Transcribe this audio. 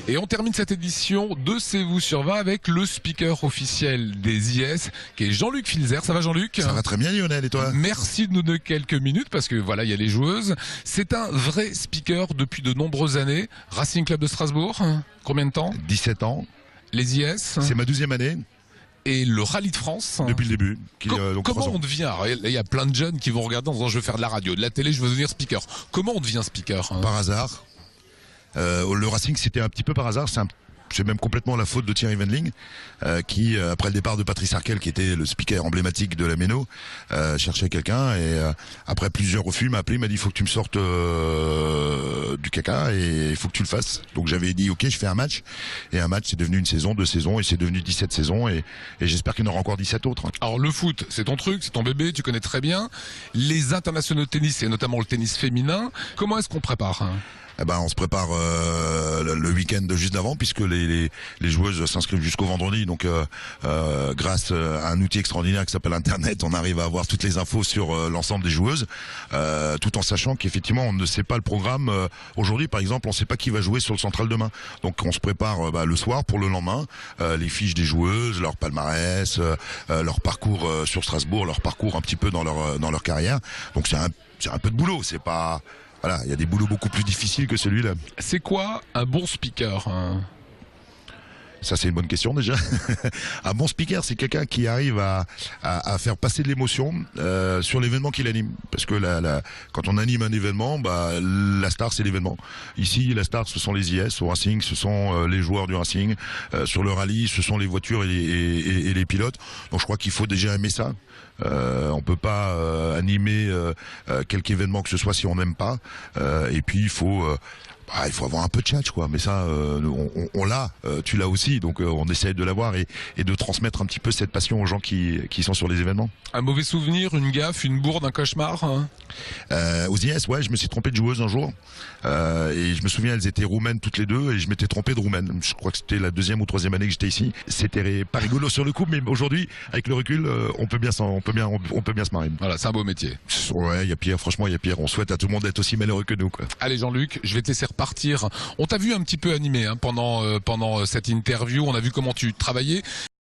Et on termine cette édition de C'est vous sur 20 avec le speaker officiel des IS, qui est Jean-Luc Filzer. Ça va Jean-Luc? Ça va très bien Lionel, et toi? Merci de nous donner quelques minutes, parce que voilà, il y a les joueuses. C'est un vrai speaker depuis de nombreuses années. Racing Club de Strasbourg, combien de temps? 17 ans. Les IS? C'est ma 12e année. Et le Rallye de France? Depuis le début. Comment on devient? Il y a plein de jeunes qui vont regarder en disant je veux faire de la radio, de la télé, je veux devenir speaker. Comment on devient speaker? Par hasard. Le Racing, c'était un petit peu par hasard. C'est même complètement la faute de Thierry Wendling, qui, après le départ de Patrice Arquel, qui était le speaker emblématique de la Méno, cherchait quelqu'un, et après plusieurs refus, m'a appelé, m'a dit il faut que tu me sortes du caca et il faut que tu le fasses. Donc j'avais dit ok, je fais un match, et un match c'est devenu une saison, 2 saisons, et c'est devenu 17 saisons, et j'espère qu'il y en aura encore 17 autres. Alors le foot, c'est ton truc, c'est ton bébé, tu connais très bien. Les internationaux de tennis, et notamment le tennis féminin, comment est-ce qu'on prépare? Eh ben, on se prépare le week-end juste d'avant, puisque les joueuses s'inscrivent jusqu'au vendredi. Donc, grâce à un outil extraordinaire qui s'appelle Internet, on arrive à avoir toutes les infos sur l'ensemble des joueuses, tout en sachant qu'effectivement, on ne sait pas le programme. Aujourd'hui, par exemple, on ne sait pas qui va jouer sur le central demain. Donc, on se prépare le soir pour le lendemain, les fiches des joueuses, leur palmarès, leur parcours sur Strasbourg, leur parcours un petit peu dans leur carrière. Donc, c'est un peu de boulot. C'est pas... Voilà, il y a des boulots beaucoup plus difficiles que celui-là. C'est quoi un bon speaker? Ça, c'est une bonne question déjà. Un bon speaker, c'est quelqu'un qui arrive à faire passer de l'émotion sur l'événement qu'il anime. Parce que quand on anime un événement, la star, c'est l'événement. Ici, la star, ce sont les IS. Au Racing, ce sont les joueurs du Racing. Sur le rallye, ce sont les voitures et les pilotes. Donc, je crois qu'il faut déjà aimer ça. On peut pas animer quelque événement que ce soit si on n'aime pas. Et puis, il faut avoir un peu de tchatch, quoi. Mais ça, on l'a, tu l'as aussi, donc on essaye de l'avoir et de transmettre un petit peu cette passion aux gens qui sont sur les événements. Un mauvais souvenir, une gaffe, une bourde, un cauchemar? Aux IS, ouais, je me suis trompé de joueuse un jour, et je me souviens, elles étaient roumaines toutes les deux, et je m'étais trompé de roumaine. Je crois que c'était la 2e ou 3e année que j'étais ici. C'était pas rigolo sur le coup, mais aujourd'hui, avec le recul, on peut bien se marrer. Voilà, c'est un beau métier. Ouais, il y a pire, franchement, il y a pire. On souhaite à tout le monde d'être aussi malheureux que nous, quoi. Allez Jean-Luc, je vais te laisser repartir. On t'a vu un petit peu animé pendant cette interview, on a vu comment tu travaillais.